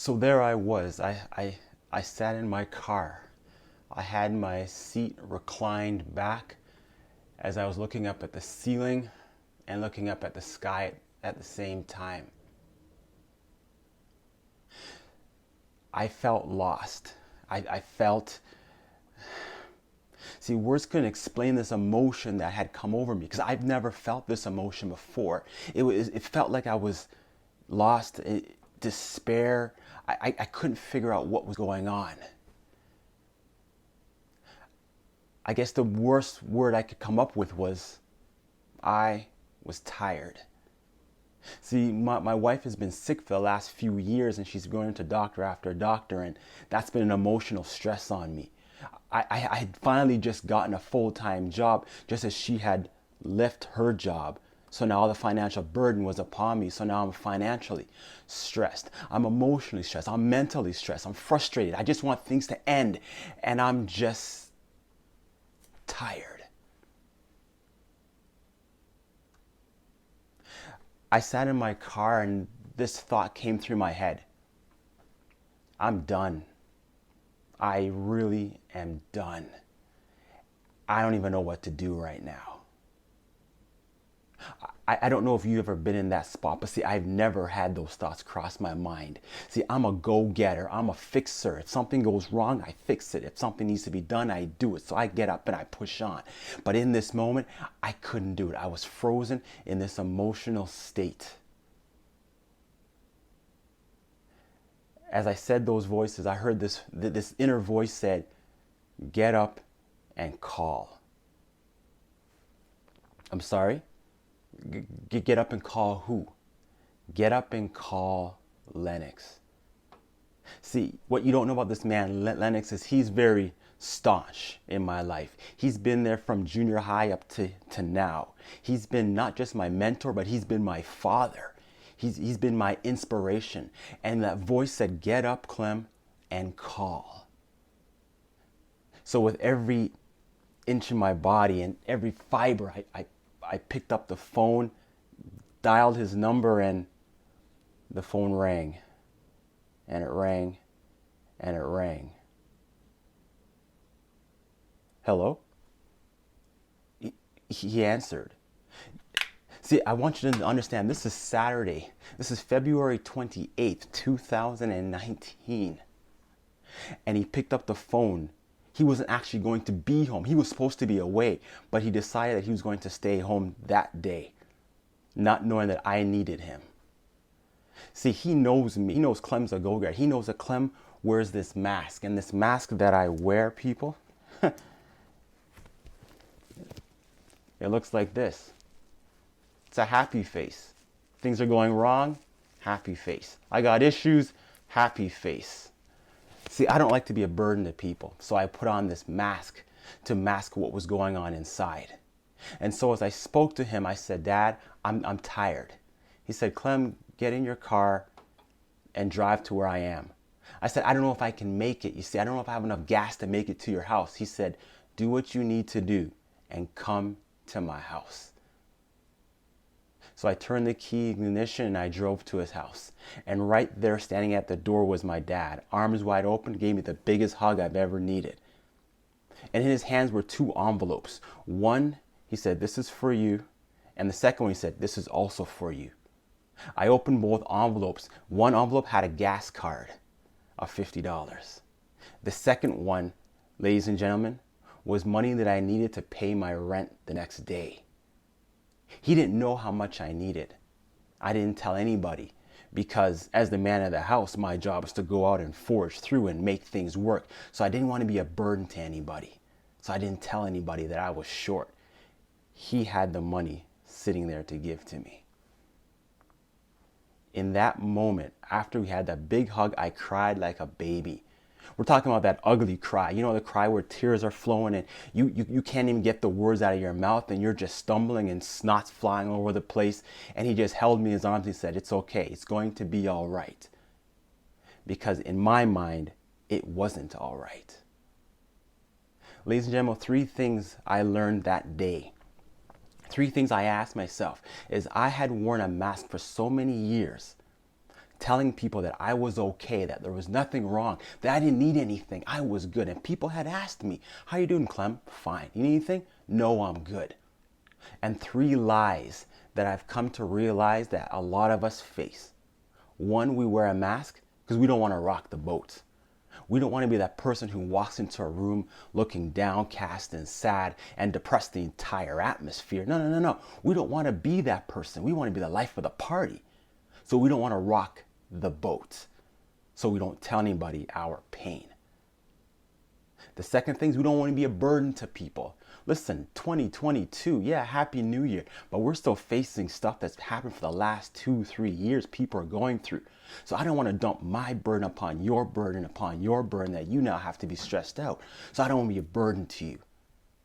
So there I was. I sat in my car. I had my seat reclined back as I was looking up at the ceiling and looking up at the sky at the same time. I felt lost. I felt, see, words couldn't explain this emotion that had come over me because I've never felt this emotion before. It felt like I was lost, despair. I couldn't figure out what was going on. I guess the worst word I could come up with was I was tired. See, my wife has been sick for the last few years and she's going to doctor after doctor, and that's been an emotional stress on me. I had finally just gotten a full-time job just as she had left her job. So now the financial burden was upon me. So now I'm financially stressed. I'm emotionally stressed. I'm mentally stressed. I'm frustrated. I just want things to end. And I'm just tired. I sat in my car and this thought came through my head. I'm done. I really am done. I don't even know what to do right now. I don't know if you've ever been in that spot, but see, I've never had those thoughts cross my mind. See, I'm a go-getter. I'm a fixer. If something goes wrong, I fix it. If something needs to be done, I do it. So I get up and I push on. But in this moment, I couldn't do it. I was frozen in this emotional state. As I said those voices, I heard this inner voice said, get up and call. I'm sorry? Get up and call who? Get up and call Lennox. See, what you don't know about this man, Lennox, is he's very staunch in my life. He's been there from junior high up to now. He's been not just my mentor, but he's been my father. He's been my inspiration. And that voice said, get up, Clem, and call. So with every inch in my body and every fiber, I picked up the phone, dialed his number, and the phone rang. And it rang, and it rang. Hello? He answered. See, I want you to understand, this is Saturday. This is February 28th, 2019. And he picked up the phone. He wasn't actually going to be home. He was supposed to be away, but he decided that he was going to stay home that day, not knowing that I needed him. See, he knows me. He knows Clem's a go-getter. He knows that Clem wears this mask. And this mask that I wear, people, it looks like this. It's a happy face. Things are going wrong, happy face. I got issues, happy face. See, I don't like to be a burden to people, so I put on this mask to mask what was going on inside. And so as I spoke to him, I said, Dad, I'm tired. He said, Clem, get in your car and drive to where I am. I said, I don't know if I can make it. You see, I don't know if I have enough gas to make it to your house. He said, do what you need to do and come to my house. So I turned the key ignition and I drove to his house. And right there standing at the door was my dad, arms wide open, gave me the biggest hug I've ever needed. And in his hands were two envelopes. One, he said, this is for you. And the second one, he said, this is also for you. I opened both envelopes. One envelope had a gas card of $50. The second one, ladies and gentlemen, was money that I needed to pay my rent the next day. He didn't know how much I needed. I didn't tell anybody because as the man of the house, my job is to go out and forge through and make things work. So I didn't want to be a burden to anybody. So I didn't tell anybody that I was short. He had the money sitting there to give to me. In that moment, after we had that big hug, I cried like a baby. We're talking about that ugly cry. You know, the cry where tears are flowing and you can't even get the words out of your mouth and you're just stumbling and snot's flying all over the place. And he just held me in his arms and said, it's okay. It's going to be all right. Because in my mind, it wasn't all right. Ladies and gentlemen, three things I learned that day. Three things I asked myself is I had worn a mask for so many years telling people that I was okay, that there was nothing wrong, that I didn't need anything, I was good. And people had asked me, how you doing, Clem? Fine. You need anything? No, I'm good. And 3 lies that I've come to realize that a lot of us face. 1, we wear a mask because we don't want to rock the boat. We don't want to be that person who walks into a room looking downcast and sad and depress the entire atmosphere. No, no, no, no. We don't want to be that person. We want to be the life of the party. So we don't want to rock the boat. So we don't tell anybody our pain. The second thing is we don't want to be a burden to people. Listen, 2022, yeah, Happy New Year, but we're still facing stuff that's happened for the last 2-3 years people are going through. So I don't want to dump my burden upon your burden that you now have to be stressed out. So I don't want to be a burden to you.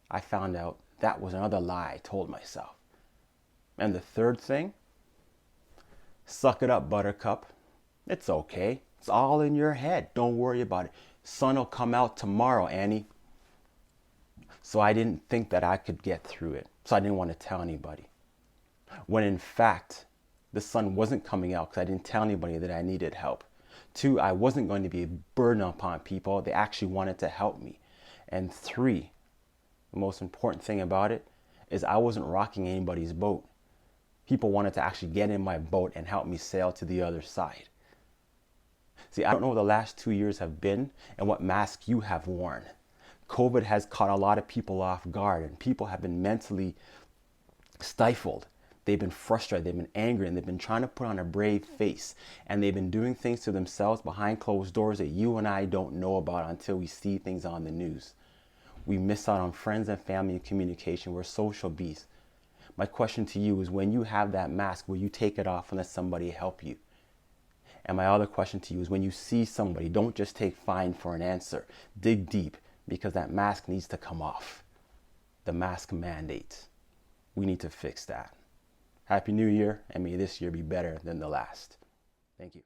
I found out that was another lie I told myself. And the third thing, suck it up, Buttercup. It's okay. It's all in your head. Don't worry about it. Sun will come out tomorrow, Annie. So I didn't think that I could get through it. So I didn't want to tell anybody. When in fact, the sun wasn't coming out because I didn't tell anybody that I needed help. 2, I wasn't going to be a burden upon people. They actually wanted to help me. And 3, the most important thing about it is I wasn't rocking anybody's boat. People wanted to actually get in my boat and help me sail to the other side. See, I don't know what the last 2 years have been and what mask you have worn. COVID has caught a lot of people off guard, and people have been mentally stifled. They've been frustrated, they've been angry, and they've been trying to put on a brave face. And they've been doing things to themselves behind closed doors that you and I don't know about until we see things on the news. We miss out on friends and family and communication. We're social beasts. My question to you is, when you have that mask, will you take it off and let somebody help you? And my other question to you is, when you see somebody, don't just take fine for an answer. Dig deep, because that mask needs to come off. The mask mandate. We need to fix that. Happy New Year, and may this year be better than the last. Thank you.